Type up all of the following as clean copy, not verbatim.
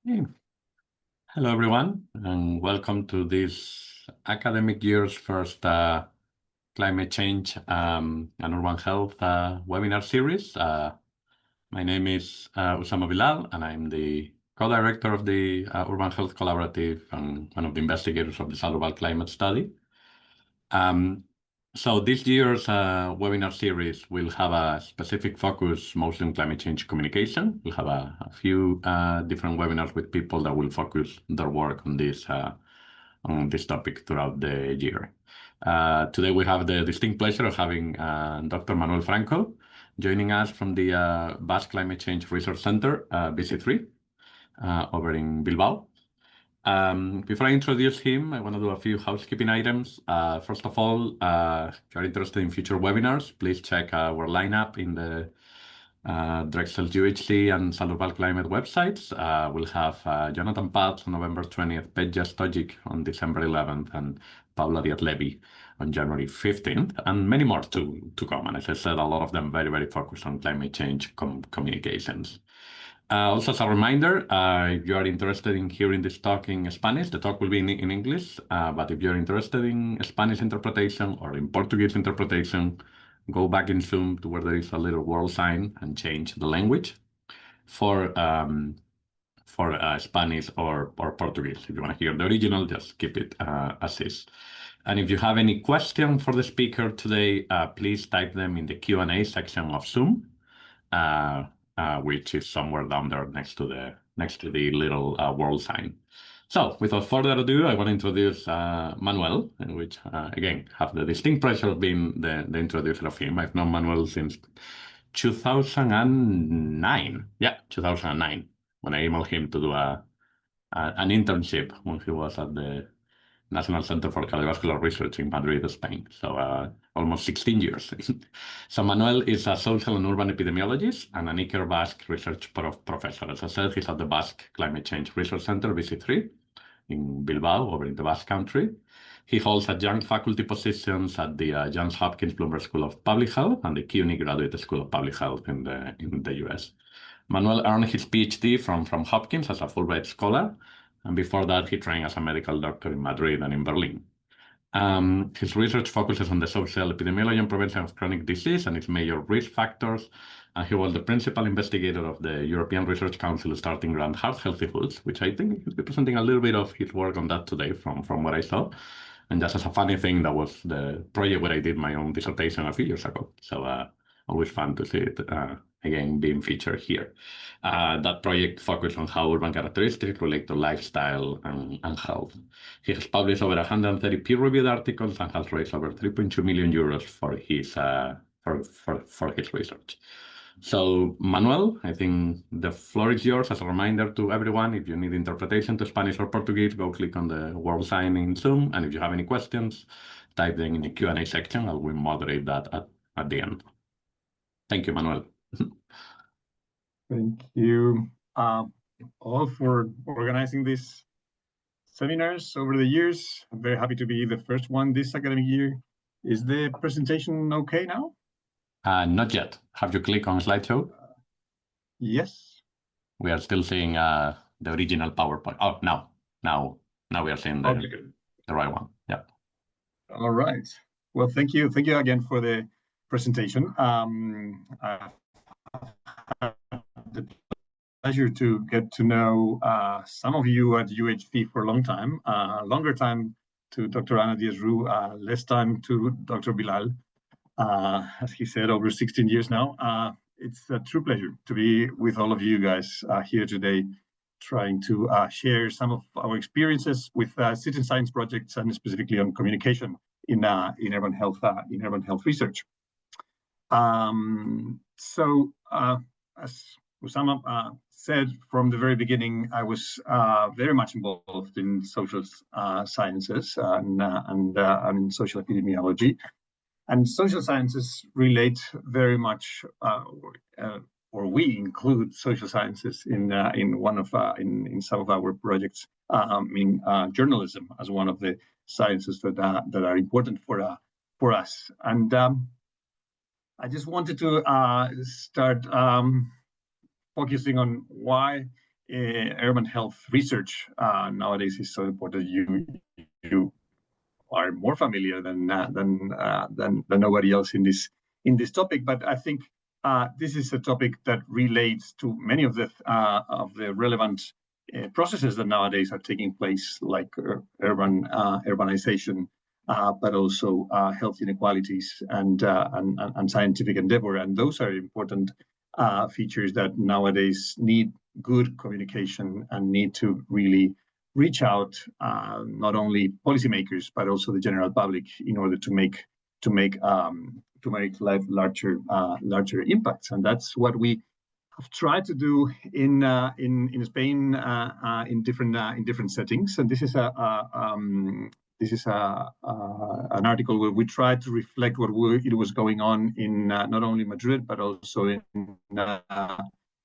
Hey. Hello, everyone, and welcome to this academic year's first climate change and urban health webinar series. My name is Usama Bilal, and I'm the co-director of the Urban Health Collaborative and one of the investigators of the Global Climate Study. So this year's webinar series will have a specific focus mostly on climate change communication. We'll have a few different webinars with people that will focus their work on this topic throughout the year. Today we have the distinct pleasure of having Dr. Manuel Franco joining us from the Basque Climate Change Research Center, BC3, over in Bilbao. Before I introduce him, I want to do a few housekeeping items. First of all, if you're interested in future webinars, please check our lineup in the Drexel's UHC and Salurval Climate websites. We'll have Jonathan Paz on November 20th, Petja Stojic on December 11th, and Paula Diaz-Levy on January 15th, and many more to come. And as I said, a lot of them very, very focused on climate change communications. Also, as a reminder, if you are interested in hearing this talk in Spanish, the talk will be in English, but if you're interested in Spanish interpretation or in Portuguese interpretation, go back in Zoom to where there is a little world sign and change the language for Spanish or Portuguese. If you want to hear the original, just keep it as is. And if you have any question for the speaker today, please type them in the Q&A section of Zoom. Which is somewhere down there next to the little world sign. So without further ado, I want to introduce Manuel, which again have the distinct pleasure of being the introducer of him. I've known Manuel since 2009. Yeah, 2009, when I emailed him to do an internship when he was at the National Center for Cardiovascular Research in Madrid, Spain. So almost 16 years. So Manuel is a social and urban epidemiologist and an ICER Basque research professor. As I said, he's at the Basque Climate Change Research Center, BC3, in Bilbao, over in the Basque Country. He holds adjunct faculty positions at the Johns Hopkins Bloomberg School of Public Health and the CUNY Graduate School of Public Health in the US. Manuel earned his PhD from Hopkins as a Fulbright scholar, and before that, he trained as a medical doctor in Madrid and in Berlin. His research focuses on the social epidemiology and prevention of chronic disease and its major risk factors. And he was the principal investigator of the European Research Council starting grant Heart Healthy Foods, which I think he'll be presenting a little bit of his work on that today from what I saw. And just as a funny thing, that was the project where I did my own dissertation a few years ago. So always fun to see it again being featured here. That project focused on how urban characteristics relate to lifestyle and health. He has published over 130 peer-reviewed articles and has raised over 3.2 million euros for his research. So, Manuel, I think the floor is yours. As a reminder to everyone, if you need interpretation to Spanish or Portuguese, go click on the world sign in Zoom. And if you have any questions, type them in the Q&A section. I will moderate that at the end. Thank you, Manuel. Thank you all for organizing these seminars over the years. I'm very happy to be the first one this academic year. Is the presentation okay now? Not yet. Have you clicked on slideshow? Yes. We are still seeing the original PowerPoint. Oh, now we are seeing the right one. Yeah. All right. Well, thank you again for the presentation. I have the pleasure to get to know some of you at UHC for a long time, longer time to Dr. Ana Diaz-Roux, less time to Dr. Bilal. As he said, over 16 years now. It's a true pleasure to be with all of you guys here today, trying to share some of our experiences with citizen science projects and specifically on communication in urban health research. So as Usama said from the very beginning, I was very much involved in social sciences and in social epidemiology. And social sciences relate very much, or we include social sciences in some of our projects. Journalism as one of the sciences that are important for us. And I just wanted to start focusing on why urban health research nowadays is so important. You are more familiar than nobody else in this topic. But I think this is a topic that relates to many of the relevant processes that nowadays are taking place, like urbanization, but also health inequalities and scientific endeavor, and those are important features that nowadays need good communication and need to really reach out not only policymakers but also the general public in order to make larger impacts. And that's what we have tried to do in Spain in different settings. And this is an article where we tried to reflect what it was going on in not only Madrid but also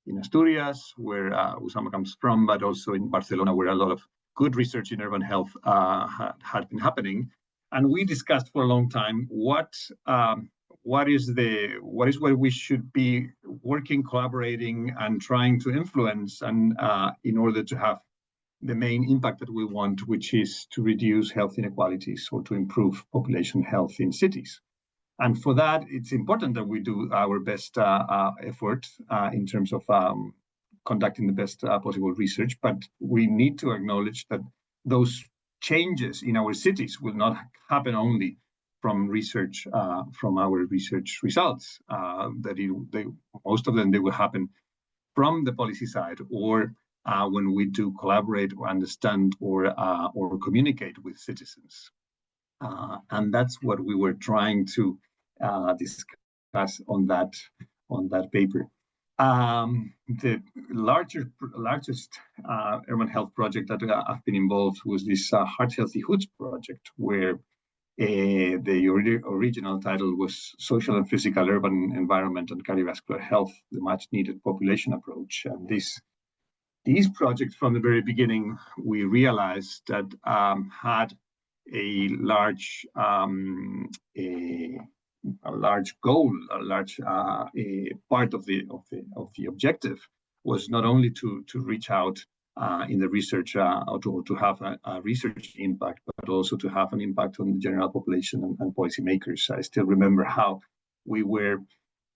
in Asturias, where Usama comes from, but also in Barcelona, where a lot of good research in urban health had been happening. And we discussed for a long time what is where we should be working, collaborating, and trying to influence, and in order to have the main impact that we want, which is to reduce health inequalities or to improve population health in cities. And for that, it's important that we do our best effort in terms of conducting the best possible research. But we need to acknowledge that those changes in our cities will not happen only from research, from our research results. Most of them, they will happen from the policy side, or when we do collaborate or understand or communicate with citizens. And that's what we were trying to discuss on that paper. The largest urban health project that I've been involved was this Heart Healthy Hoods project, where the original title was Social and Physical Urban Environment and Cardiovascular Health, the much needed population approach. And these projects, from the very beginning, we realized that had a large goal, a large part of the objective was not only to reach out in the research or to have a research impact, but also to have an impact on the general population and policymakers. I still remember how we were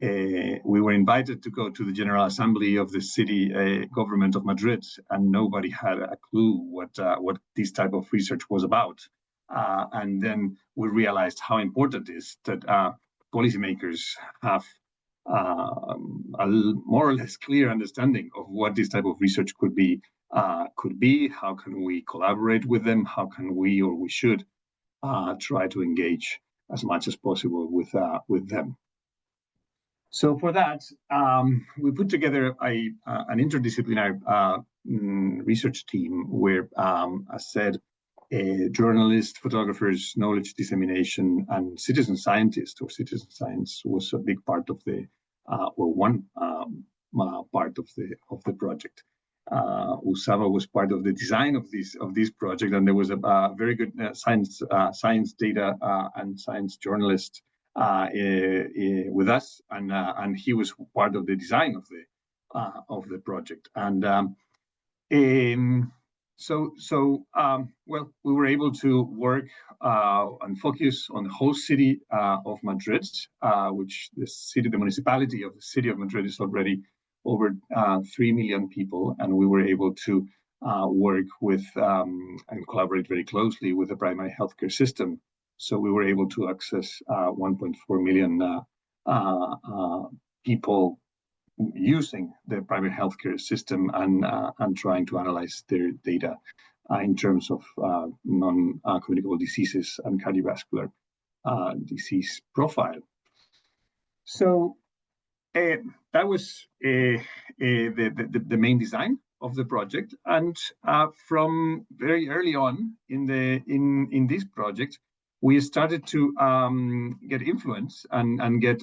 invited to go to the General Assembly of the city government of Madrid, and nobody had a clue what this type of research was about. And then we realized how important it is that policymakers have a more or less clear understanding of what this type of research could be. How can we collaborate with them? How can we, or we should, try to engage as much as possible with them? So for that, we put together an interdisciplinary research team where, as said, journalists, photographers, knowledge dissemination, and citizen scientists or citizen science was a big part of one part of the project. Usama was part of the design of this project, and there was a very good science data and science journalist with us, and he was part of the design of the project. And well, we were able to work and focus on the whole city of Madrid, which the municipality of the city of Madrid is already over 3 million people, and we were able to work with and collaborate very closely with the primary healthcare system. So we were able to access 1.4 million people using the primary healthcare system and trying to analyze their data in terms of non-communicable diseases and cardiovascular disease profile. So that was the main design of the project, and from very early on in this project, we started to get influence and get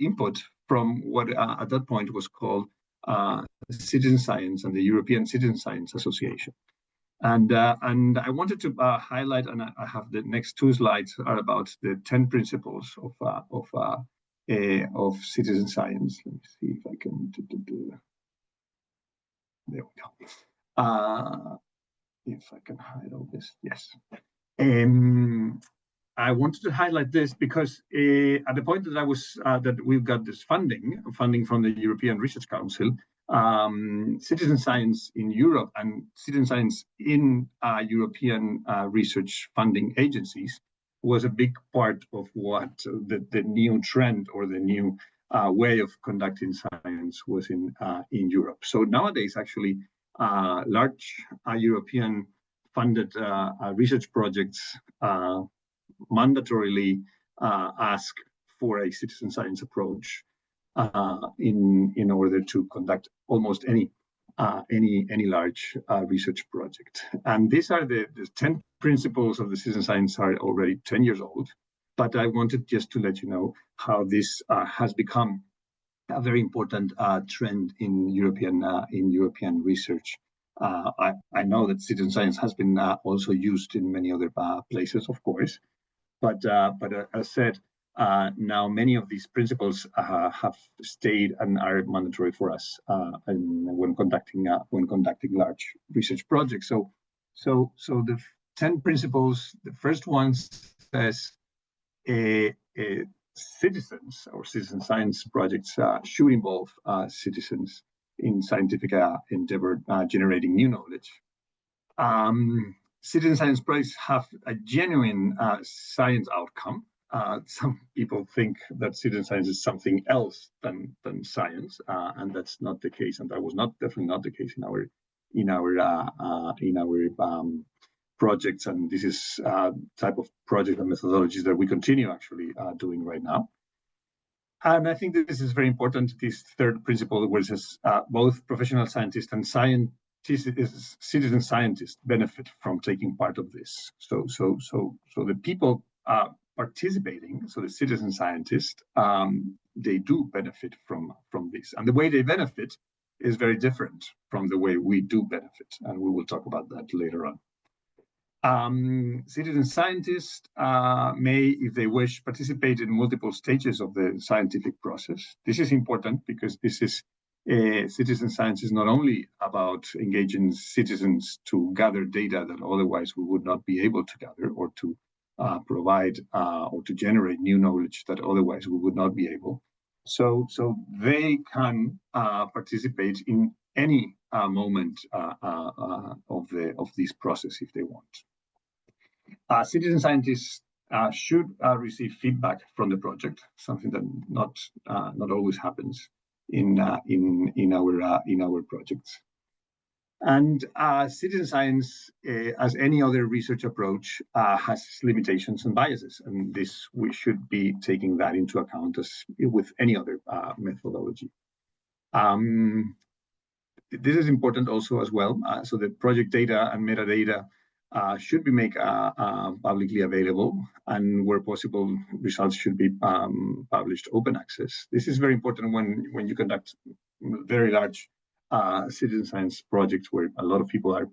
input from what at that point was called Citizen Science and the European Citizen Science Association. And I wanted to highlight, and I have the next two slides are about the 10 principles of citizen science. Let me see if I can do. There we go. If I can hide all this, yes. I wanted to highlight this because at the point that that we've got this funding from the European Research Council, citizen science in Europe and citizen science in European research funding agencies was a big part of what the new trend or the new way of conducting science was in Europe. So nowadays, actually, large European funded research projects mandatorily ask for a citizen science approach in order to conduct almost any large research project. And these are the 10 principles of the citizen science are already 10 years old. But I wanted just to let you know how this has become a very important trend in European research. I know that citizen science has been also used in many other places, of course, but as said, now many of these principles have stayed and are mandatory for us when conducting large research projects. So the 10 principles, the first one says citizens or citizen science projects should involve citizens in scientific endeavor generating new knowledge. Citizen science projects have a genuine science outcome. Some people think that citizen science is something else than science, and that's not the case. And that was definitely not the case in our projects. And this is type of project and methodologies that we continue actually doing right now. And I think that this is very important. This third principle, where it says both professional scientists and citizen scientists benefit from taking part of this. So the people participating, so the citizen scientists, they do benefit from this, and the way they benefit is very different from the way we do benefit, and we will talk about that later on. Citizen scientists may, if they wish, participate in multiple stages of the scientific process. This is important because this is citizen science is not only about engaging citizens to gather data that otherwise we would not be able to gather, or to provide or to generate new knowledge that otherwise we would not be able. So they can participate in any moment of this process if they want. Citizen scientists should receive feedback from the project, something that not always happens in our projects. And citizen science, as any other research approach, has limitations and biases, and we should be taking that into account as with any other methodology. This is important also as well. So the project data and metadata should be made publicly available, and where possible, results should be published open access. This is very important when you conduct very large citizen science projects where a lot of people are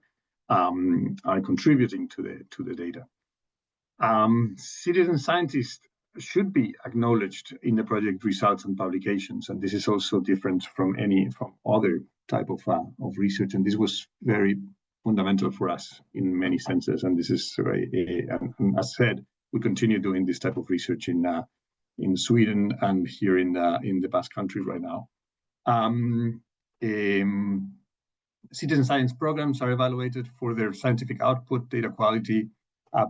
contributing to the data. Citizen scientists should be acknowledged in the project results and publications, and this is also different from other type of research. And this was very fundamental for us in many senses. And this is, and as said, we continue doing this type of research in Sweden and here in the Basque Country right now. Citizen science programs are evaluated for their scientific output, data quality,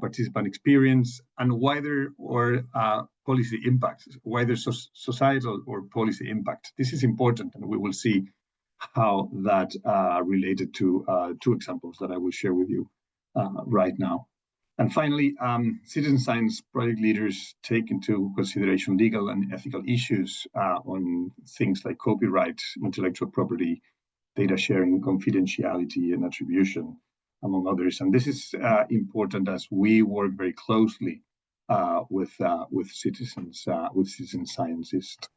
participant experience, and wider or policy impacts, wider societal or policy impact. This is important, and we will see how that related to two examples that I will share with you right now. And finally, citizen science project leaders take into consideration legal and ethical issues on things like copyright, intellectual property, data sharing, confidentiality, and attribution, among others. And this is important as we work very closely with citizen scientists.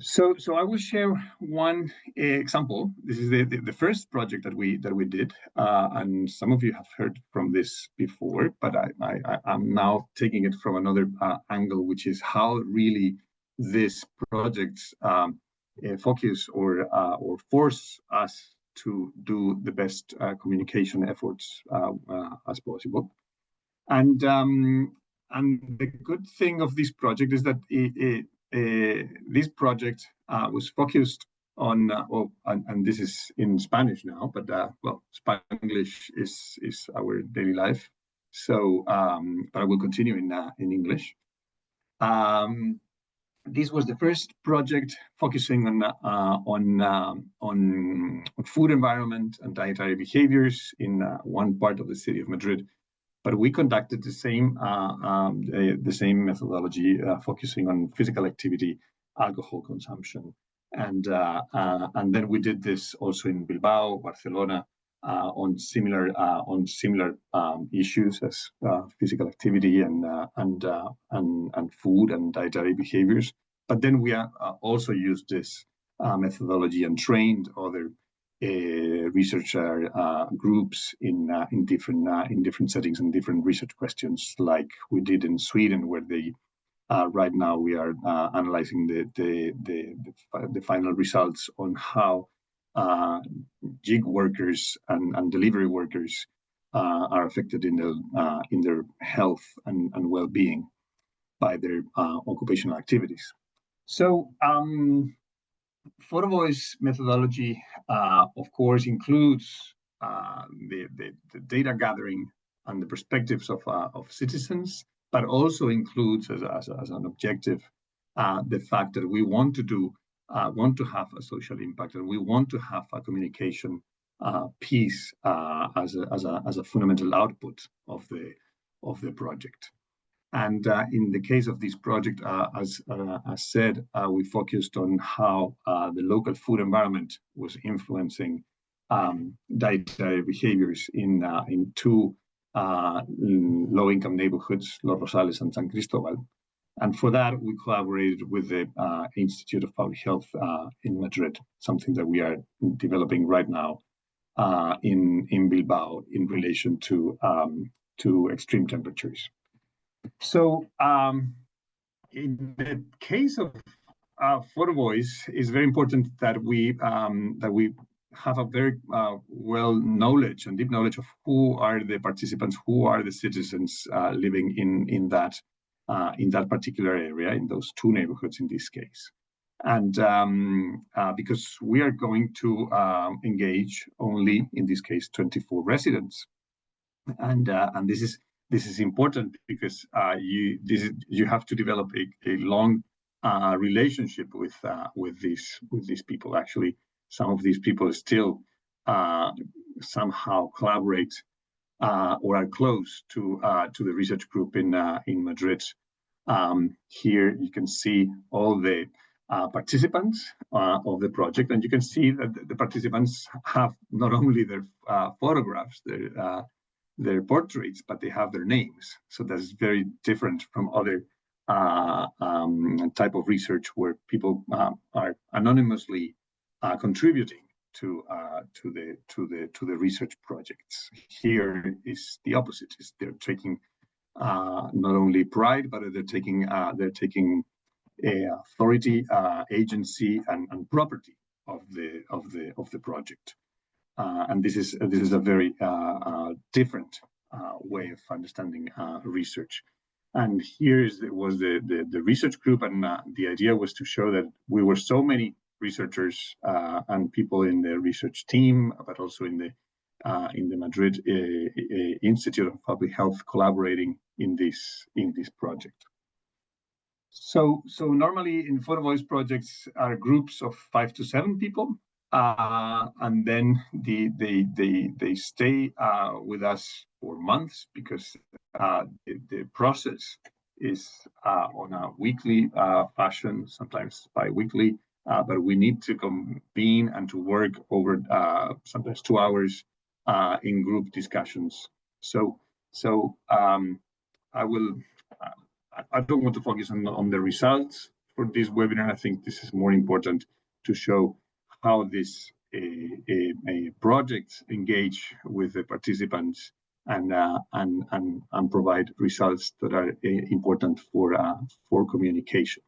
So I will share one example. This is the first project that we did, and some of you have heard from this before, but I'm now taking it from another angle, which is how really these projects focus or force us to do the best communication efforts as possible. And the good thing of this project is that this project was focused on, and this is in Spanish now, but well, Spanglish is our daily life. So, but I will continue in English. This was the first project focusing on food environment and dietary behaviors in one part of the city of Madrid. But we conducted the same methodology, focusing on physical activity, alcohol consumption, and then we did this also in Bilbao, Barcelona, on similar issues as physical activity and food and dietary behaviors. But then we also used this methodology and trained other researcher groups in different settings and different research questions, like we did in Sweden, where they right now we are analyzing the final results on how gig workers and delivery workers are affected in their health and well-being by their occupational activities. So photo voice methodology, of course, includes the data gathering and the perspectives of citizens, but also includes as an objective the fact that we want to have a social impact, and we want to have a communication piece as a fundamental output of the project. And in the case of this project, as said, we focused on how the local food environment was influencing dietary behaviors in two low-income neighborhoods, Los Rosales and San Cristobal. And for that, we collaborated with the Institute of Public Health in Madrid, something that we are developing right now in Bilbao in relation to extreme temperatures. So in the case of photo voice, it's very important that we have a very well knowledge and deep knowledge of who are the participants, who are the citizens living in that particular area, in those two neighborhoods in this case. And because we are going to engage only, in this case, 24 residents, and this is important because you have to develop a long relationship with these people. Actually, some of these people still somehow collaborate or are close to the research group in Madrid. Here you can see all the participants of the project, and you can see that the participants have not only their photographs, their portraits, but they have their names. So that's very different from other type of research where people are anonymously contributing to the research projects. Here is the opposite: is they're taking not only pride, but they're taking authority, agency, and property of the project. And this is a very different way of understanding research. And here was the research group, and the idea was to show that we were so many researchers and people in the research team, but also in the Madrid Institute of Public Health collaborating in this project. So normally in photo voice projects are groups of 5 to 7 people. And then they stay with us for months, because the process is on a weekly fashion, sometimes bi-weekly, but we need to convene and to work over sometimes 2 hours in group discussions. So I don't want to focus on the results for this webinar. I think this is more important to show how this project engage with the participants and provide results that are important for communication.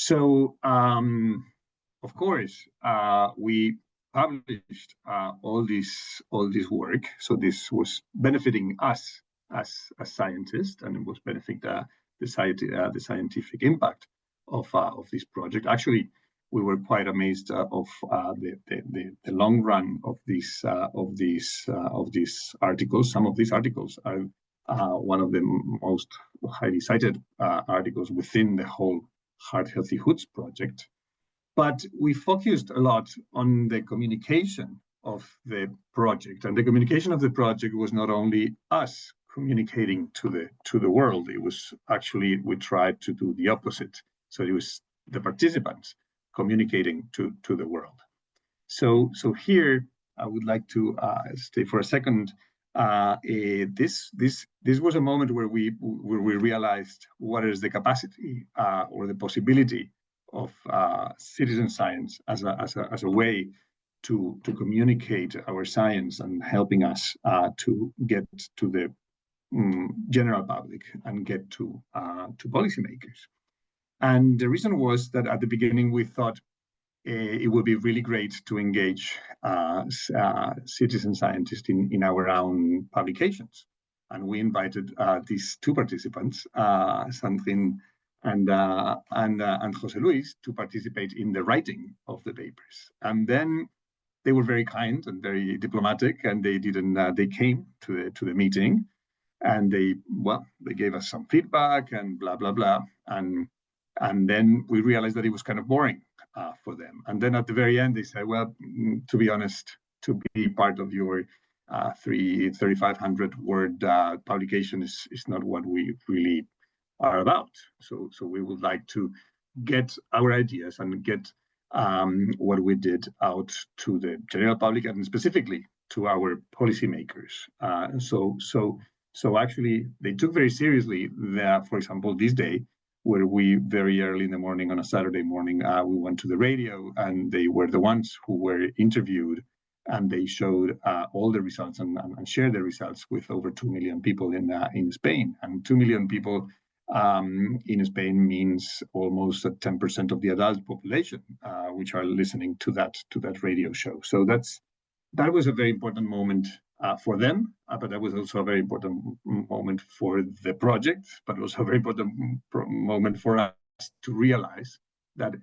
So, of course, we published all this work. So this was benefiting us as scientists, and it was benefiting the scientific impact of this project. Actually, we were quite amazed of the long run of these articles. Some of these articles are one of the most highly cited articles within the whole Heart Healthy Hoods project. But we focused a lot on the communication of the project, and the communication of the project was not only us communicating to the world. It was actually, we tried to do the opposite. So it was the participants communicating to the world. So here I would like to stay for a second. This was a moment where we realized what is the capacity or the possibility of citizen science as a way to communicate our science and helping us to get to the general public and get to policymakers. And the reason was that at the beginning we thought it would be really great to engage citizen scientists in our own publications. And we invited these two participants, Sandrine and Jose Luis, to participate in the writing of the papers. And then they were very kind and very diplomatic, and they came to the meeting, and they gave us some feedback and blah blah blah, and then we realized that it was kind of boring for them. And then at the very end, they said, well, to be honest, to be part of your 3,500 word publication is not what we really are about. So we would like to get our ideas and get what we did out to the general public and specifically to our policymakers. So actually, they took very seriously that, for example, this day, where we very early in the morning on a Saturday morning, we went to the radio, and they were the ones who were interviewed, and they showed all the results and shared the results with over 2 million people in Spain. And 2 million people in Spain means almost 10% of the adult population, which are listening to that radio show. So that was a very important moment for them, but that was also a very important moment for the project, but also a very important moment for us to realize that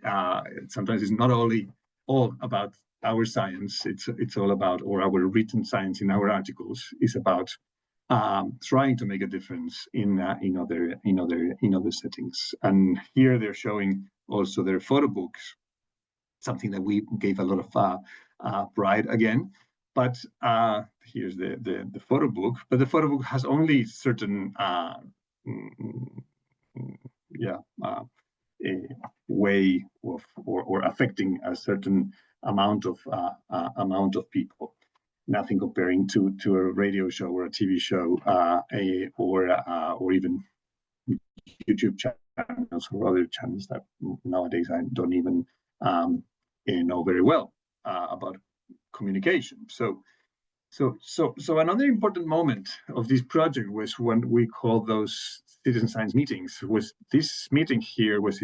sometimes it's not only all about our science, it's all about, or our written science in our articles is about trying to make a difference in other settings. And here they're showing also their photo books, something that we gave a lot of pride again. But here's the photo book. But the photo book has only certain a way of or affecting a certain amount of people. Nothing comparing to a radio show or a TV show, or even YouTube channels or other channels that nowadays I don't even know very well about communication. So another important moment of this project was when we called those citizen science meetings. Was this meeting here was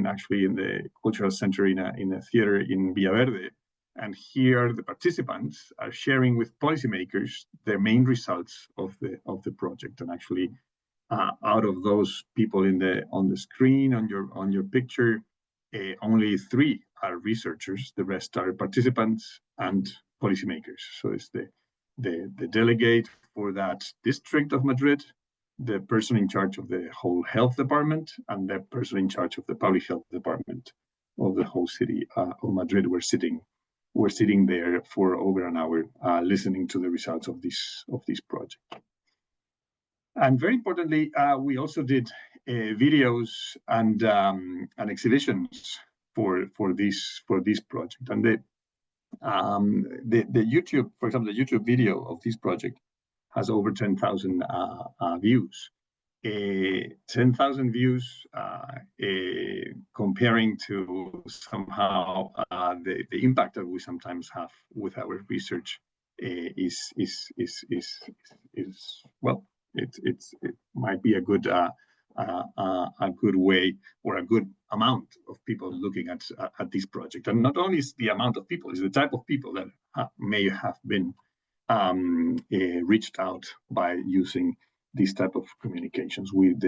actually in the cultural center in a theater in Villaverde, and here the participants are sharing with policymakers their main results of the project. And actually, out of those people on the screen on your picture, only 3 are researchers. The rest are participants and policymakers. So it's the delegate for that district of Madrid, the person in charge of the whole health department, and the person in charge of the public health department of the whole city of Madrid were sitting there for over an hour, listening to the results of this project. And very importantly, we also did videos and exhibitions for this project. And the YouTube, for example, the YouTube video of this project has over 10,000 views. 10,000 views, comparing to somehow the impact that we sometimes have with our research, is well, it might be a good a good way or a good amount of people looking at this project. And not only is the amount of people, it's the type of people that may have been reached out by using this type of communications. With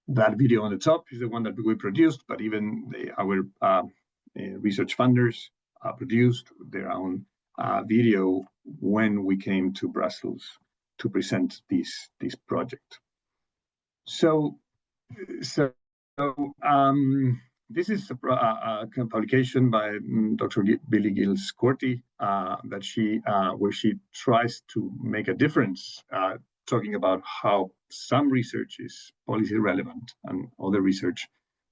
that video on the top is the one that we produced, but even our research funders produced their own video when we came to Brussels to present this project. So this is a publication by Dr. Billy Giles-Corti where she tries to make a difference, talking about how some research is policy relevant and other research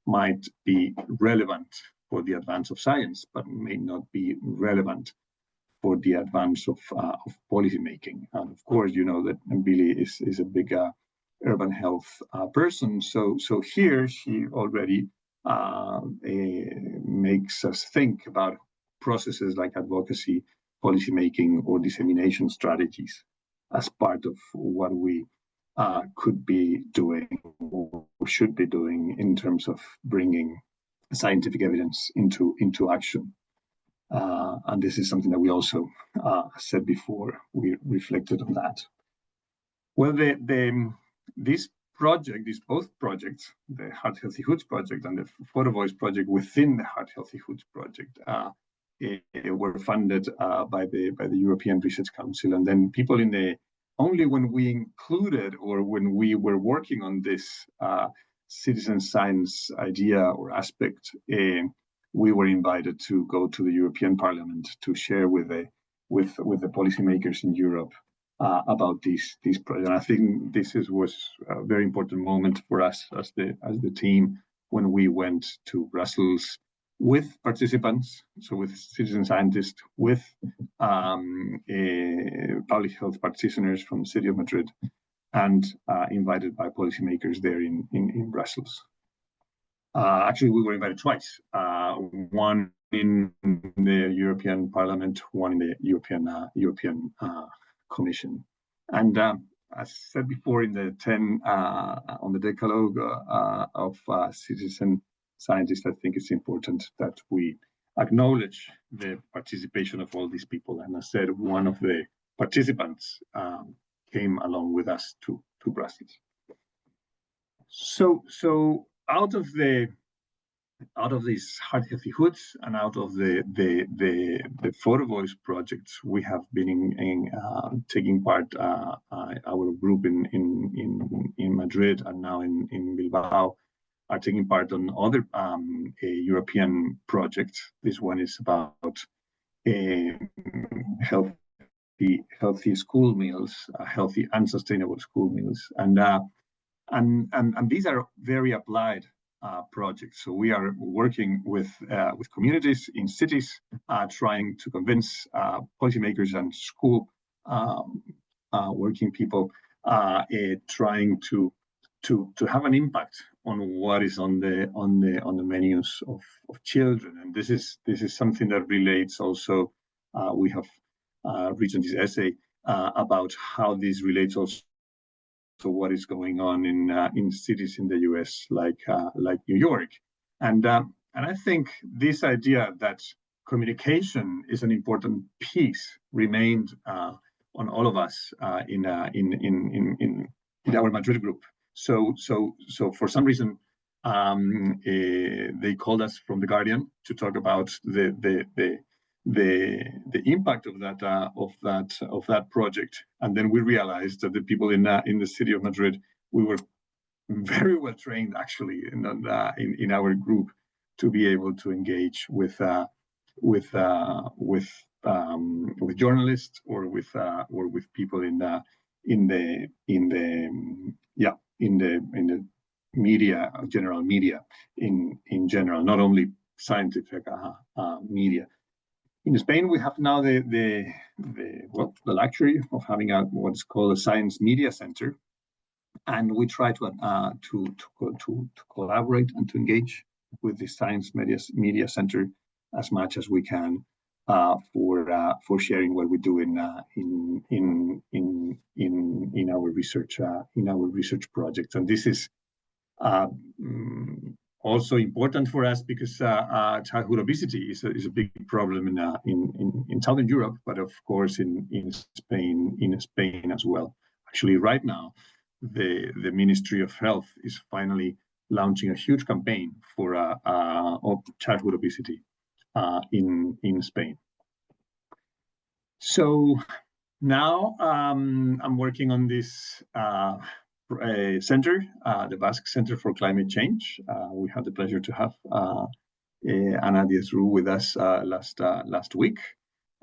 might be relevant for the advance of science, but may not be relevant for the advance of policy making. And of course, you know that Billy is a big urban health person. So here she already makes us think about processes like advocacy, policy making, or dissemination strategies as part of what we could be doing or should be doing in terms of bringing scientific evidence into action. And this is something that we also said before. We reflected on that. Well, these both projects, the Heart Healthy Hoods project and the Photo Voice project within the Heart Healthy Hoods project, were funded by the European Research Council. And then people only when we included or when we were working on this citizen science idea or aspect, we were invited to go to the European Parliament to share with the policymakers in Europe about this project. And I think this was a very important moment for us as the team when we went to Brussels with participants, so with citizen scientists, with public health practitioners from the city of Madrid, and invited by policymakers there in Brussels. Actually, we were invited twice, one in the European Parliament, one in the European Commission. And as said before, in the 10 on the Decalogue of citizen scientists, I think it's important that we acknowledge the participation of all these people. And as said, one of the participants came along with us to Brussels. So out of these Heart Healthy Hoods and out of the Photo Voice projects, we have been taking part, our group in Madrid and now in Bilbao are taking part on other European projects. This one is about healthy school meals, healthy and sustainable school meals, and these are very applied projects. So we are working with communities in cities, trying to convince policymakers and school working people, trying to have an impact on what is on the menus of children. And this is something that relates also. We have written this essay about how this relates also to what is going on in cities in the U.S. like New York, and I think this idea that communication is an important piece remained on all of us in our Madrid group. So for some reason they called us from The Guardian to talk about the impact of that project, and then we realized that the people in the city of Madrid, we were very well trained actually in our group to be able to engage with journalists or with people in the media, general media in general, not only scientific media. In Spain, we have now the luxury of having what's called a science media center, and we try to collaborate and to engage with the science media center as much as we can, for sharing what we do in our research projects. And this is also important for us because childhood obesity is a big problem in Southern Europe, but of course in Spain as well. Actually, right now, the Ministry of Health is finally launching a huge campaign for of childhood obesity in Spain. So now I'm working on this center, the Basque Center for Climate Change. We had the pleasure to have Ana Diezru with us last week,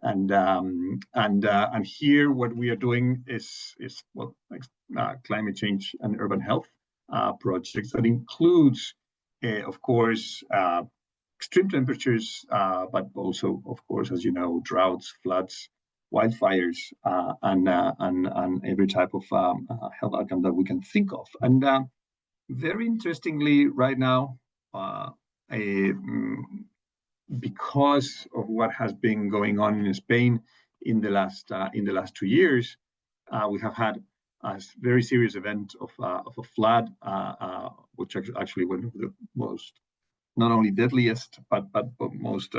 and here what we are doing is well, climate change and urban health projects that includes, of course, extreme temperatures, but also, of course, as you know, droughts, floods, wildfires, and every type of health outcome that we can think of. And very interestingly, right now, because of what has been going on in Spain in the last 2 years, we have had a very serious event of a flood, which actually one of the most, not only deadliest, but most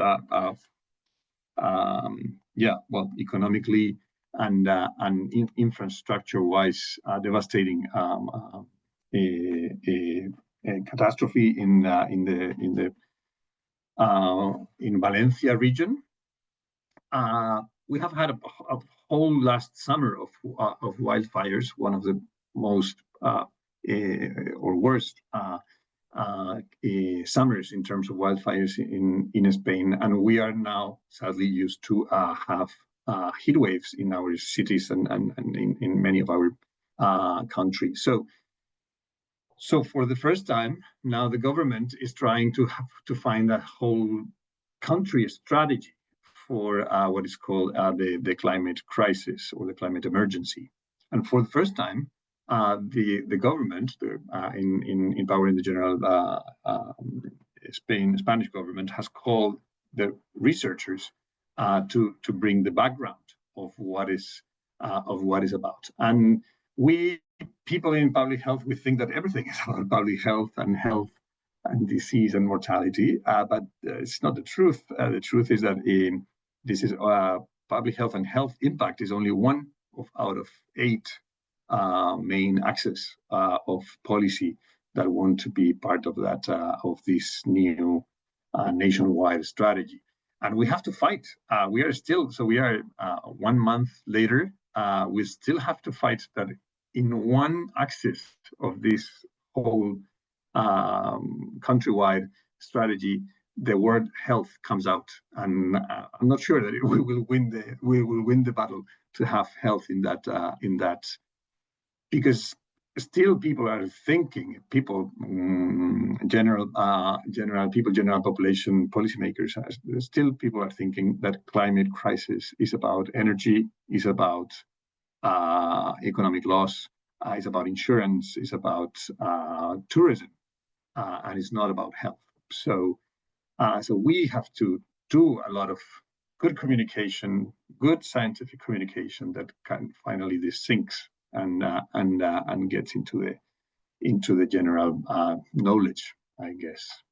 economically and infrastructure-wise devastating a catastrophe in Valencia region. We have had a whole last summer of wildfires, one of the most or worst summers in terms of wildfires in Spain, and we are now sadly used to have heat waves in our cities and in many of our countries. So for the first time now, the government is trying to find a whole country strategy for what is called the climate crisis or the climate emergency. And for the first time, the government, in power in the general Spanish government, has called the researchers to bring the background of what is about. And we people in public health, we think that everything is about public health and disease and mortality, but it's not the truth. The truth is that this is public health and health impact is only one out of 8 main axes of policy that want to be part of that of this new nationwide strategy. And we have to fight. We are 1 month later. We still have to fight that in one axis of this whole countrywide strategy, the word health comes out, and I'm not sure that we will win the battle to have health in that, because still people are thinking, general population policymakers, still people are thinking that climate crisis is about energy, is about economic loss, is about insurance, is about tourism, and it's not about health. So we have to do a lot of good communication, good scientific communication that can finally this sinks and gets into the general knowledge, I guess.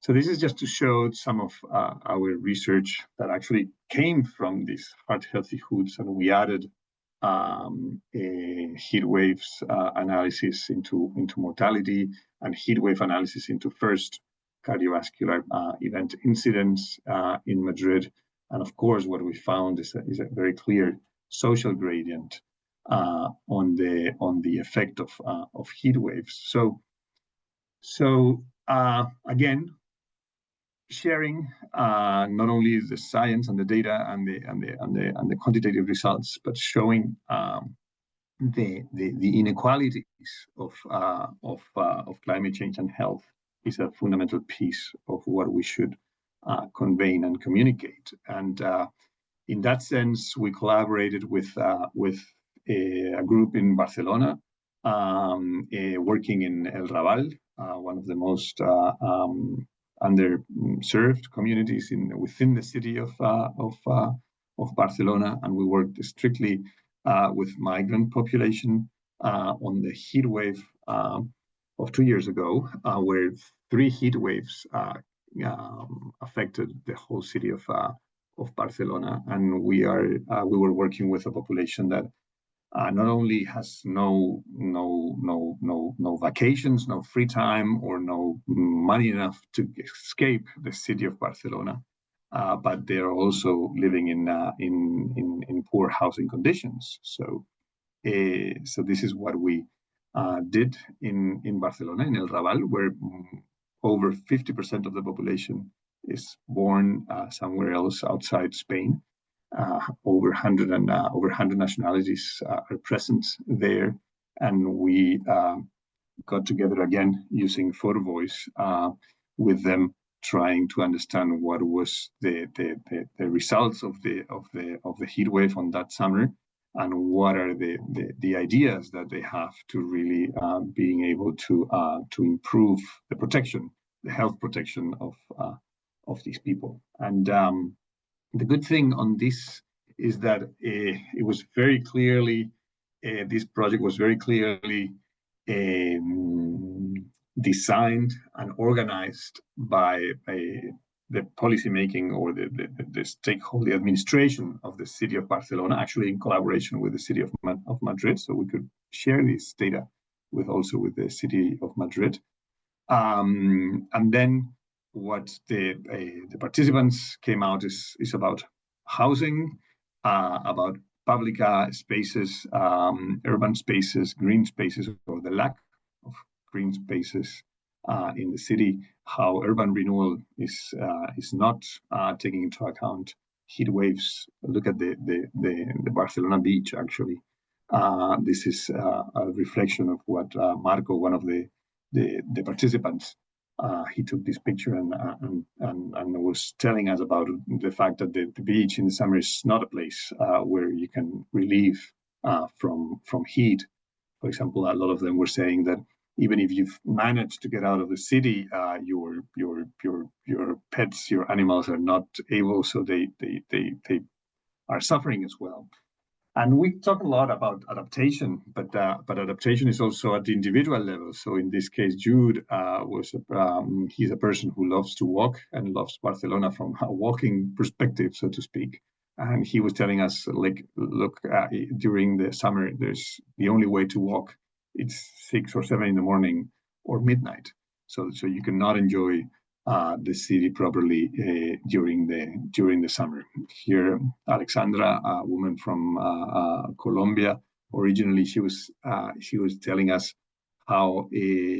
So this is just to show some of our research that actually came from these heart healthy foods, and we added heat waves analysis into mortality, and heat wave analysis into first cardiovascular event incidents in Madrid. And of course, what we found is a very clear social gradient on the effect of heat waves. So again, sharing not only the science and the data and the quantitative results, but showing the inequalities of climate change and health is a fundamental piece of what we should convey and communicate. And in that sense, we collaborated with a group in Barcelona, working in El Raval, one of the most underserved communities within the city of Barcelona, and we worked strictly with migrant population on the heat wave of 2 years ago, where 3 heat waves affected the whole city of Barcelona, and we were working with a population that not only has no vacations, no free time, or no money enough to escape the city of Barcelona, but they are also living in poor housing conditions. So this is what we did in Barcelona, in El Raval, where over 50% of the population is born somewhere else outside Spain. Over 100 nationalities are present there, and we got together again using photo voice with them, trying to understand what was the results of the heat wave on that summer, and what are the ideas that they have to really being able to improve the protection, the health protection of these people. And the good thing on this is that it was very clearly, this project was very clearly designed and organized by the policymaking or the stakeholder administration of the city of Barcelona, actually in collaboration with the city of Madrid. So we could share this data also with the city of Madrid. And then what the participants came out is about housing, about public spaces, urban spaces, green spaces, or the lack of green spaces in the city, how urban renewal is not taking into account heat waves. Look at the Barcelona beach, actually. This is a reflection of what Marco, one of the participants, he took this picture and was telling us about the fact that the beach in the summer is not a place where you can relieve from heat. For example, a lot of them were saying that even if you've managed to get out of the city, your pets, your animals are not able, so they are suffering as well. And we talk a lot about adaptation, but adaptation is also at the individual level. So in this case, Jude he's a person who loves to walk and loves Barcelona from a walking perspective, so to speak. And he was telling us, like, look, during the summer, there's the only way to walk. It's 6 or 7 in the morning or midnight. So you cannot enjoy the city properly during the summer. Here, Alexandra, a woman from Colombia, originally she was telling us how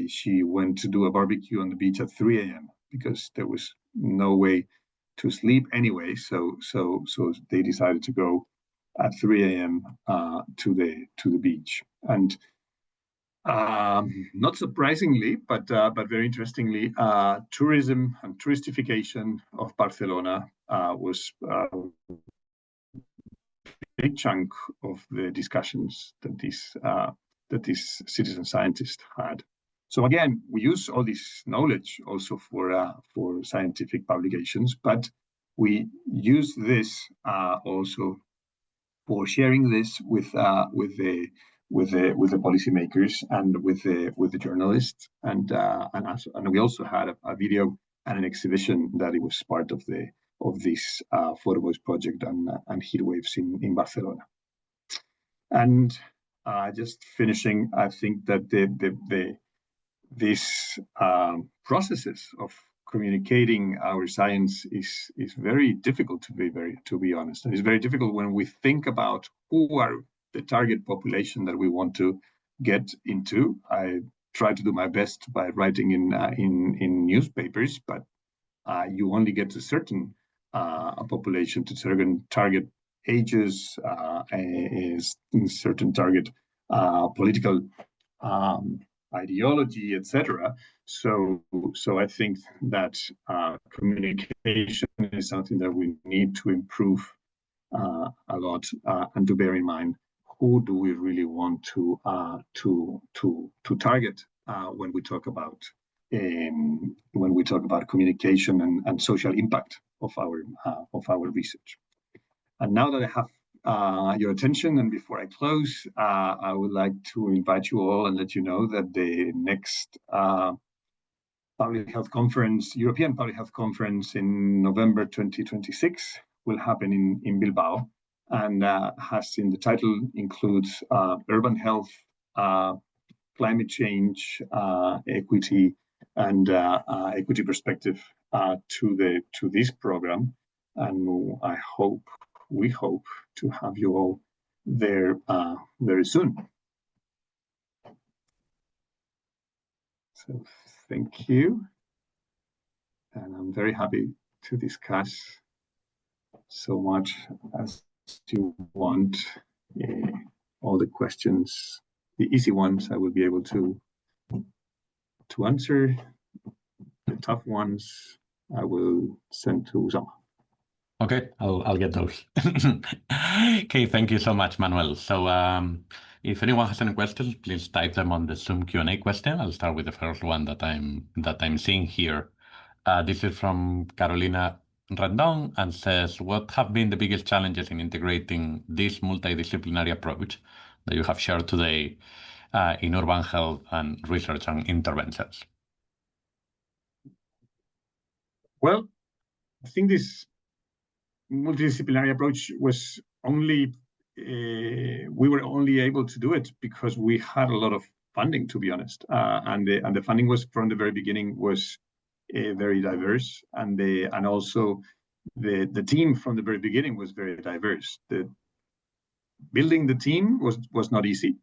she went to do a barbecue on the beach at 3 a.m. because there was no way to sleep anyway. So they decided to go at 3 a.m. to the beach. And not surprisingly, but very interestingly, tourism and touristification of Barcelona was a big chunk of the discussions that these citizen scientists had. So again, we use all this knowledge also for scientific publications, but we use this also for sharing this with the policymakers and with the journalists, and we also had a video and an exhibition that it was part of this photo voice project and heat waves in Barcelona. And just finishing, I think that these processes of communicating our science is very difficult, to be honest, and it's very difficult when we think about who are the target population that we want to get into. I try to do my best by writing in newspapers, but you only get to certain population, to certain target ages, certain target political ideology, etc. So I think that communication is something that we need to improve a lot, and to bear in mind who do we really want to target when we talk about when we talk about communication and social impact of our research. And now that I have your attention, and before I close, I would like to invite you all and let you know that the next Public Health Conference, European Public Health Conference in November 2026 will happen in Bilbao, and has in the title includes urban health, climate change, equity, and equity perspective to this program. And we hope to have you all there very soon. So thank you. And I'm very happy to discuss so much as you want. All the questions, the easy ones, I will be able to answer. The tough ones, I will send to Usama. Okay, I'll get those. Okay, thank you so much, Manuel. So if anyone has any questions, please type them on the Zoom Q&A question. I'll start with the first one that I'm seeing here. This is from Carolina Rendon and says, what have been the biggest challenges in integrating this multidisciplinary approach that you have shared today in urban health and research and interventions? Well, I think this multidisciplinary approach was only, we were only able to do it because we had a lot of funding, to be honest. And the funding was from the very beginning was very diverse, and also the team from the very beginning was very diverse. Building the team was not easy.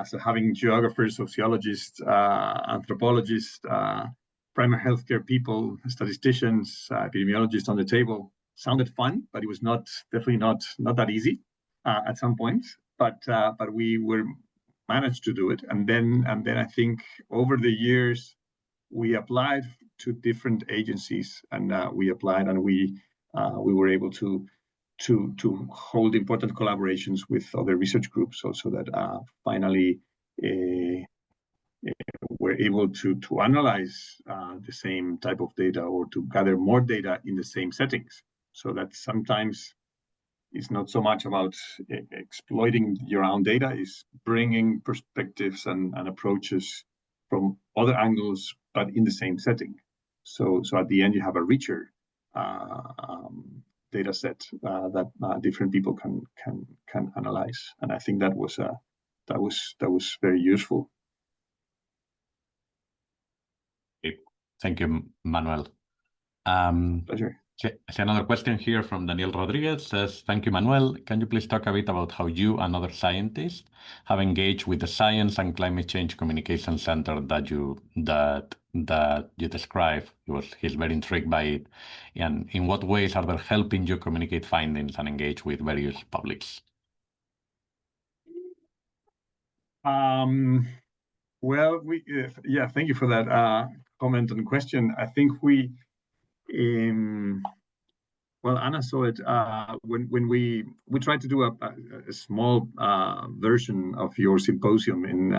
So having geographers, sociologists, anthropologists, primary healthcare people, statisticians, epidemiologists on the table sounded fun, but it was definitely not that easy at some points. But we managed to do it, and then I think over the years we applied to different agencies, and we were able to hold important collaborations with other research groups, also that finally we're able to analyze the same type of data, or to gather more data in the same settings. So that sometimes it's not so much about exploiting your own data, is bringing perspectives and approaches from other angles, but in the same setting. So at the end, you have a richer data set that different people can analyze, and I think that was very useful. Thank you, Manuel. Pleasure. Another question here from Daniel Rodriguez says, thank you, Manuel. Can you please talk a bit about how you and other scientists have engaged with the Science and Climate Change Communication Center that you described? He's very intrigued by it. And in what ways are they helping you communicate findings and engage with various publics? Well, thank you for that comment and question. I think well, Anna saw it when we tried to do a small version of your symposium in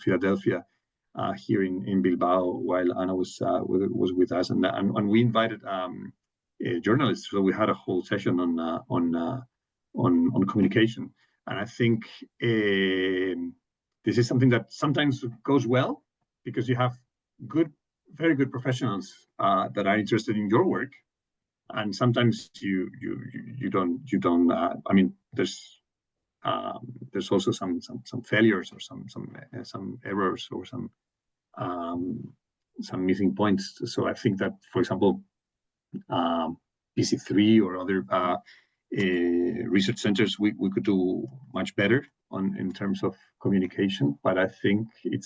Philadelphia, here in Bilbao, while Anna was with us, and we invited journalists. So we had a whole session on communication, and I think this is something that sometimes goes well because you have very good professionals that are interested in your work, and sometimes you don't. I mean, there's also some failures, or some errors, or some missing points. So I think that, for example, PC3 or other research centers, we could do much better in terms of communication. But I think it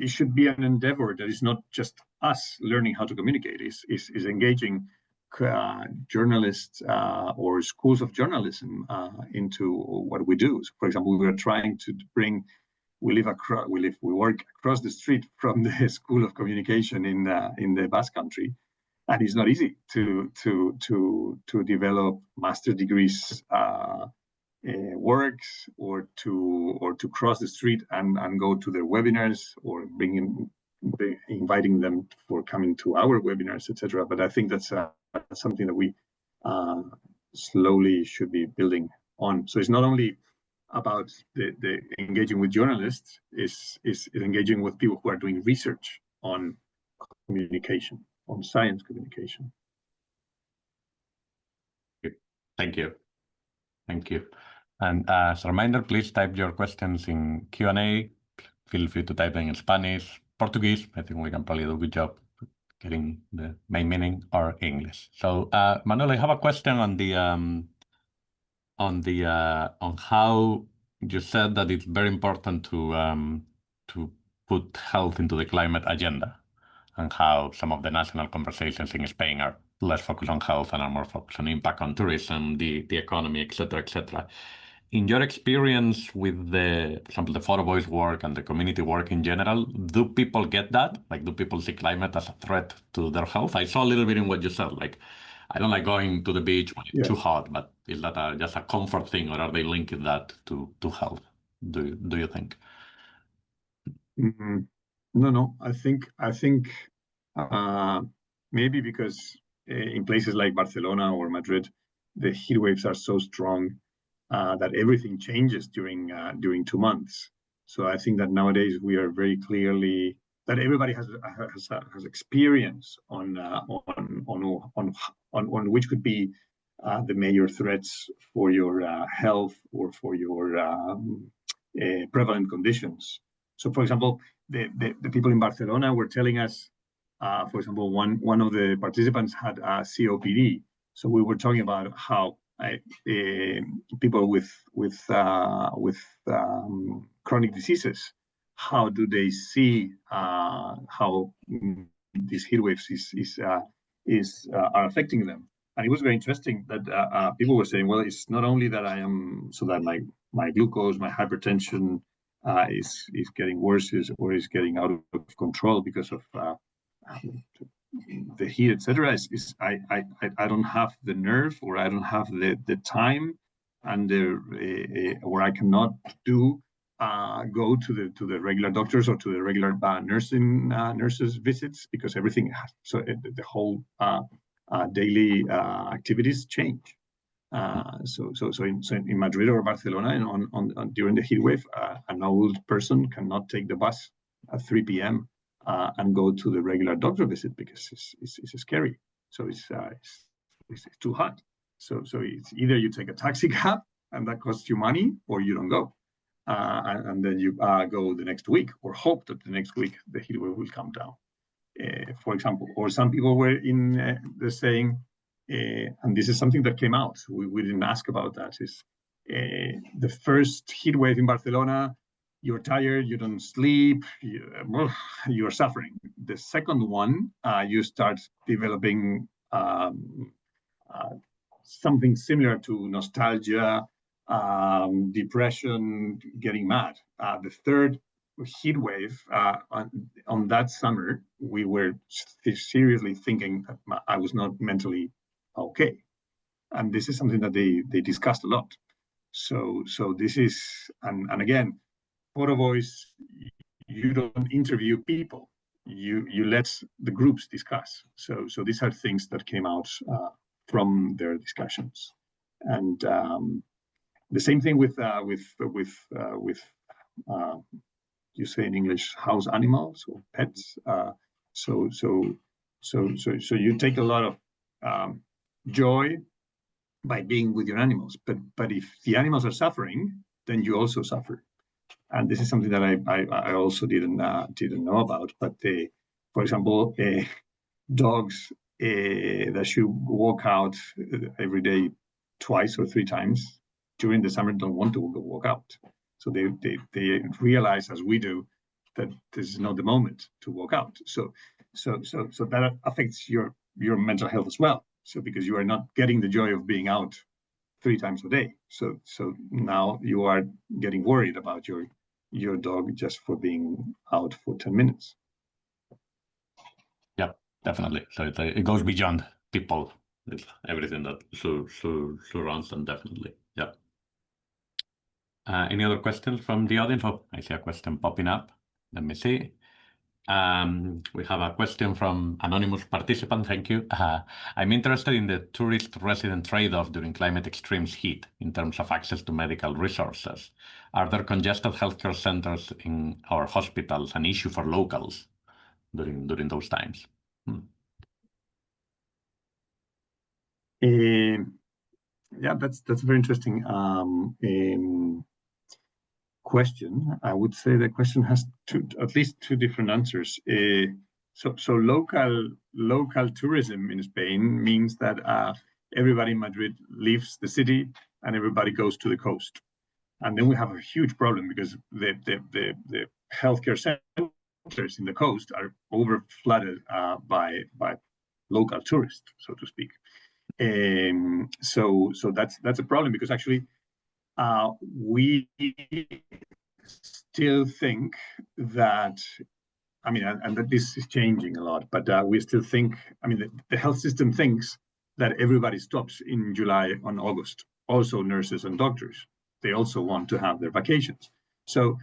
should be an endeavor that is not just us learning how to communicate, is engaging journalists or schools of journalism into what we do. So, for example, we were trying to bring. We work across the street from the School of Communication in the Basque Country, and it's not easy to develop master degrees works, or to cross the street and go to their webinars, or inviting them for coming to our webinars, etc. But I think that's something that we slowly should be building on. So it's not only about the engaging with journalists, is engaging with people who are doing research on communication, on science communication. Thank you. Thank you. And as a reminder, please type your questions in Q&A. Feel free to type them in Spanish, Portuguese. I think we can probably do a good job getting the main meaning, or English. So, Manuel, I have a question on how you said that it's very important to put health into the climate agenda, and how some of the national conversations in Spain are less focused on health and are more focused on impact on tourism, the economy, etc., etc. In your experience with for example, the photo voice work and the community work in general, do people get that? Like, do people see climate as a threat to their health? I saw a little bit in what you said, like, I don't like going to the beach when it's too hot, but is that just a comfort thing, or are they linking that to health? Do you think? No. I think maybe because in places like Barcelona or Madrid, the heat waves are so strong that everything changes during 2 months. So I think that nowadays we are very clearly that everybody has experience on which could be the major threats for your health or for your prevalent conditions. So, for example, the people in Barcelona were telling us, for example, one of the participants had COPD. So we were talking about how people with chronic diseases, how do they see how these heat waves are affecting them. And it was very interesting that people were saying, well, it's not only that that my glucose, my hypertension is getting worse, or is getting out of control because of the heat, etc. I don't have the nerve, or I don't have the time, and or I cannot go to the regular doctors, or to the regular nurses visits, because everything the whole daily activities change. So in Madrid or Barcelona, and during the heat wave, an old person cannot take the bus at 3 p.m. And go to the regular doctor visit, because it's scary. So it's too hot. So it's either you take a taxi cab, and that costs you money, or you don't go, and then you go the next week, or hope that the next week the heat wave will come down. For example, or some people were they're saying, and this is something that came out, we didn't ask about that, is the first heat wave in Barcelona, you're tired, you don't sleep, you're suffering. The second one, you start developing something similar to nostalgia, depression, getting mad. The third heat wave on that summer, we were seriously thinking that I was not mentally okay, and this is something that they discussed a lot. So this is, and again, photo voice, you don't interview people, you let the groups discuss. So these are things that came out from their discussions, and the same thing with you say in English, house animals or pets. So you take a lot of joy by being with your animals, but if the animals are suffering, then you also suffer. And this is something that I also didn't know about. But for example, dogs that should walk out every day, twice or 3 times during the summer, don't want to walk out. So they realize, as we do, that this is not the moment to walk out. So that affects your mental health as well. So because you are not getting the joy of being out 3 times a day. So now you are getting worried about your dog just for being out for 10 minutes. Yeah, definitely. So it goes beyond people. It's everything that surrounds them, definitely. Yeah. Any other questions from the audience? Oh, I see a question popping up. Let me see. We have a question from anonymous participant. Thank you. I'm interested in the tourist-resident trade-off during climate extremes heat in terms of access to medical resources. Are there congested healthcare centers in our hospitals an issue for locals during those times? Yeah, that's a very interesting question. I would say the question has at least two different answers. So local tourism in Spain means that everybody in Madrid leaves the city and everybody goes to the coast. And then we have a huge problem because the healthcare centers in the coast are over flooded by local tourists, so to speak. So that's a problem because actually we still think that, I mean, and that this is changing a lot, but we still think, I mean, the health system thinks that everybody stops in July and August, also nurses and doctors. They also want to have their vacations. So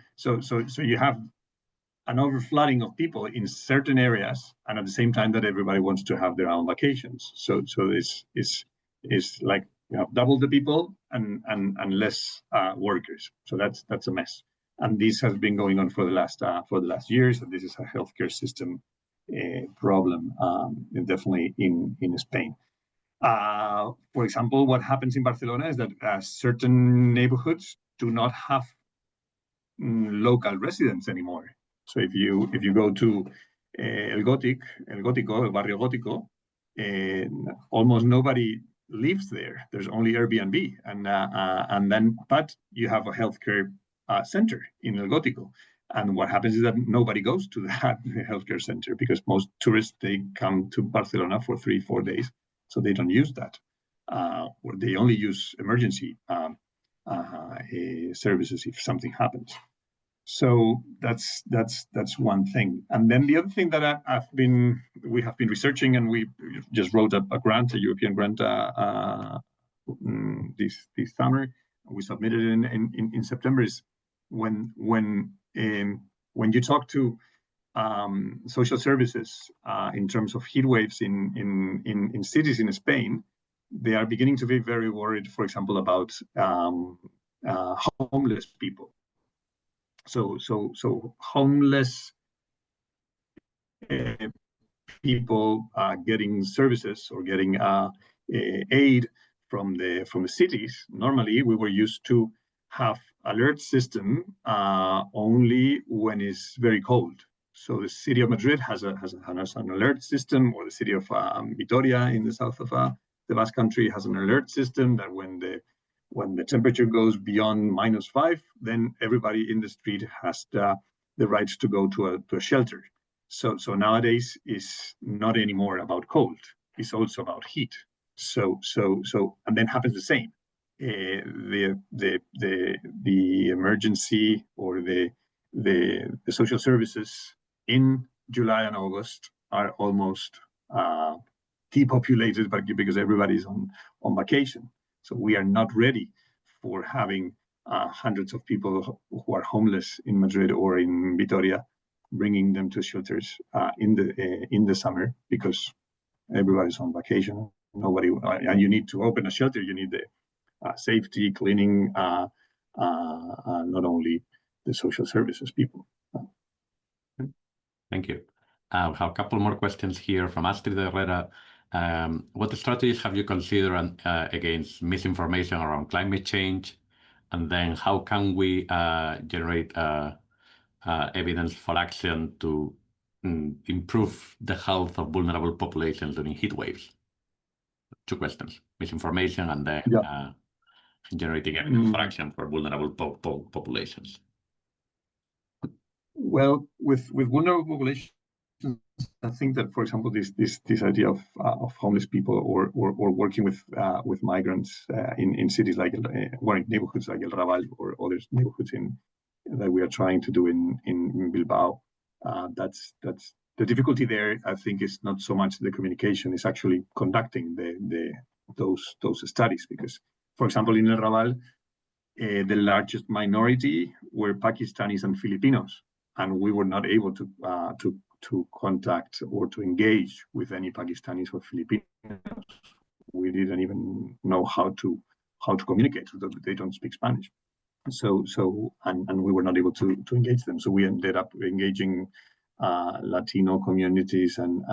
you have an overflooding of people in certain areas, and at the same time that everybody wants to have their own vacations. So this is like, you know, double the people and less workers. So that's a mess. And this has been going on for the last years. And this is a healthcare system problem, definitely in Spain. For example, what happens in Barcelona is that certain neighborhoods do not have local residents anymore. So if you go to El Barrio Gótico, almost nobody lives there. There's only Airbnb, and then but you have a healthcare center in El Gótico. And what happens is that nobody goes to that healthcare center because most tourists, they come to Barcelona for 3-4 days, so they don't use that, or they only use emergency services if something happens. So that's one thing. And then the other thing that we have been researching, and we just wrote a grant, a European grant this summer. We submitted it in September. Is when you talk to social services in terms of heat waves in cities in Spain, they are beginning to be very worried, for example, about homeless people. So homeless people getting services or getting aid from the cities. Normally, we were used to have alert system only when it's very cold. So the city of Madrid has an alert system, or the city of Vitoria in the south of the Basque Country has an alert system that when the temperature goes beyond -5, then everybody in the street has the right to go to a shelter. So nowadays is not anymore about cold; it's also about heat. So and then happens the same. The emergency or the social services in July and August are almost depopulated, because everybody's on vacation. So we are not ready for having hundreds of people who are homeless in Madrid or in Vitoria, bringing them to shelters in the summer, because everybody's on vacation. Nobody, and you need to open a shelter. You need the safety, cleaning, not only the social services people. Thank you. We have a couple more questions here from Astrid Herrera. What strategies have you considered against misinformation around climate change? And then how can we generate evidence for action to improve the health of vulnerable populations during heat waves? Two questions: misinformation and then generating evidence for action for vulnerable populations. Well, with vulnerable populations, I think that, for example, this idea of homeless people or working with migrants in cities like or in neighborhoods like El Raval or other neighborhoods that we are trying to do in Bilbao. That's the difficulty there. I think is not so much the communication; it's actually conducting those studies. Because, for example, in El Raval, the largest minority were Pakistanis and Filipinos, and we were not able to contact or to engage with any Pakistanis or Filipinos. We didn't even know how to communicate with them. They don't speak Spanish. And we were not able to engage them. So we ended up engaging Latino communities and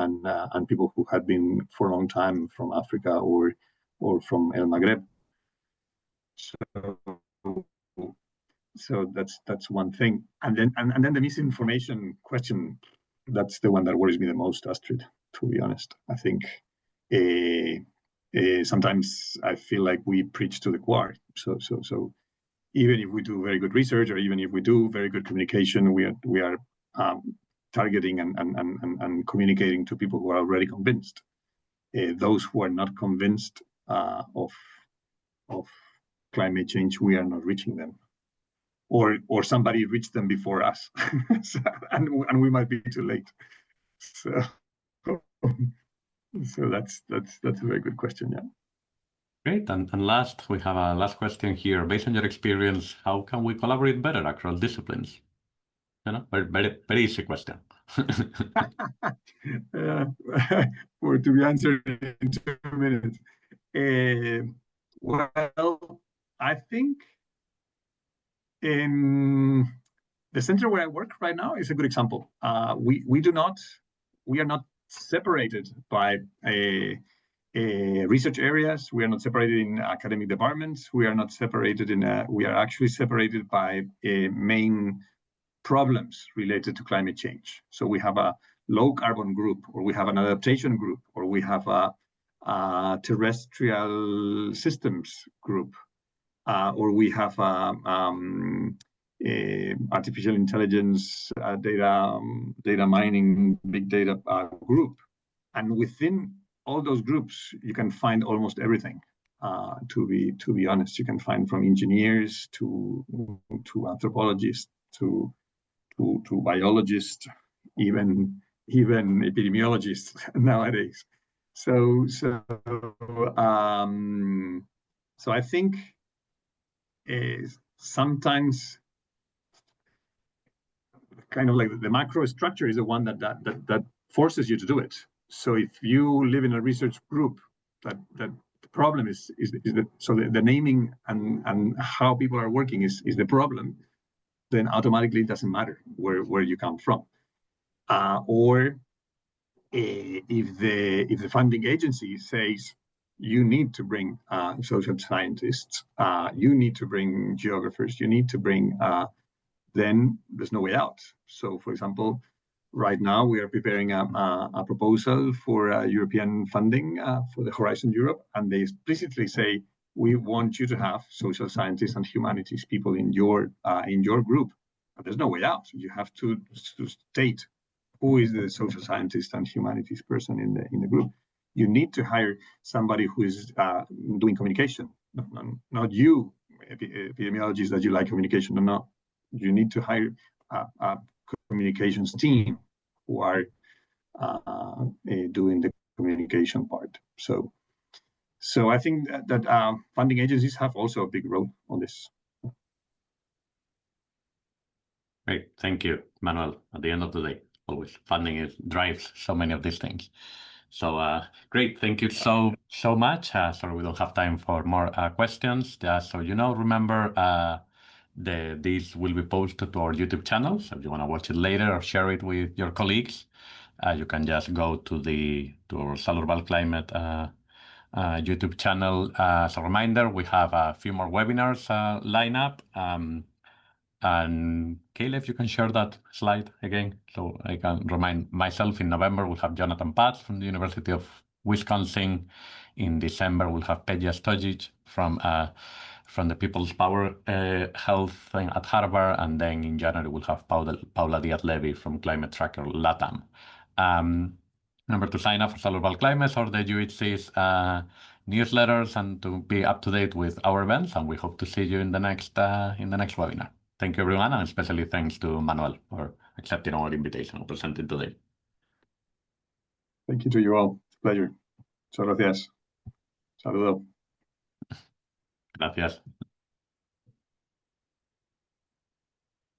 people who had been for a long time from Africa or from El Maghreb. So that's one thing. And then the misinformation question, that's the one that worries me the most, Astrid, to be honest. I think sometimes I feel like we preach to the choir. So even if we do very good research, or even if we do very good communication, we are targeting and communicating to people who are already convinced. Those who are not convinced of climate change, we are not reaching them, or somebody reached them before us, and we might be too late. So that's a very good question. Yeah. Great. And last, we have a last question here. Based on your experience, how can we collaborate better across disciplines? Very easy question. Or to be answered in 2 minutes. Well, I think in the center where I work right now is a good example. We are not separated by research areas. We are not separated in academic departments. We are not separated we are actually separated by main problems related to climate change. So we have a low carbon group, or we have an adaptation group, or we have a terrestrial systems group, or we have artificial intelligence, data mining, big data group. And within all those groups, you can find almost everything. To be honest, you can find from engineers to anthropologists to biologists, even epidemiologists nowadays. So I think sometimes kind of like the macro structure is the one that forces you to do it. So if you live in a research group, that the problem is the naming and how people are working is the problem, then automatically it doesn't matter where you come from. Or if the funding agency says you need to bring social scientists, you need to bring geographers, you need to bring, then there's no way out. So, for example, right now we are preparing a proposal for European funding for the Horizon Europe, and they explicitly say we want you to have social scientists and humanities people in your group. But there's no way out. You have to state who is the social scientist and humanities person in the group. You need to hire somebody who is doing communication, not you, epidemiologists that you like communication or not. You need to hire a communications team who are doing the communication part. So I think that funding agencies have also a big role on this. Great, thank you, Manuel. At the end of the day, always funding drives so many of these things. So great, thank you so much. Sorry, we don't have time for more questions. So remember, these will be posted to our YouTube channel. So if you want to watch it later or share it with your colleagues, you can just go to our Salurval Climate YouTube channel. As a reminder, we have a few more webinars lined up. And Caleb, you can share that slide again, so I can remind myself. In November, we'll have Jonathan Patz from the University of Wisconsin. In December, we'll have Peja Stojic from the People's Power Health thing at Harvard. And then in January, we'll have Paula Diaz-Levy from Climate Tracker LATAM. Remember to sign up for Salurval Climate or the UHC's newsletters and to be up to date with our events. And we hope to see you in the next webinar. Thank you, everyone, and especially thanks to Manuel for accepting our invitation and presenting today. Thank you to you all. It's a pleasure. Muchas gracias. Saludos. Gracias.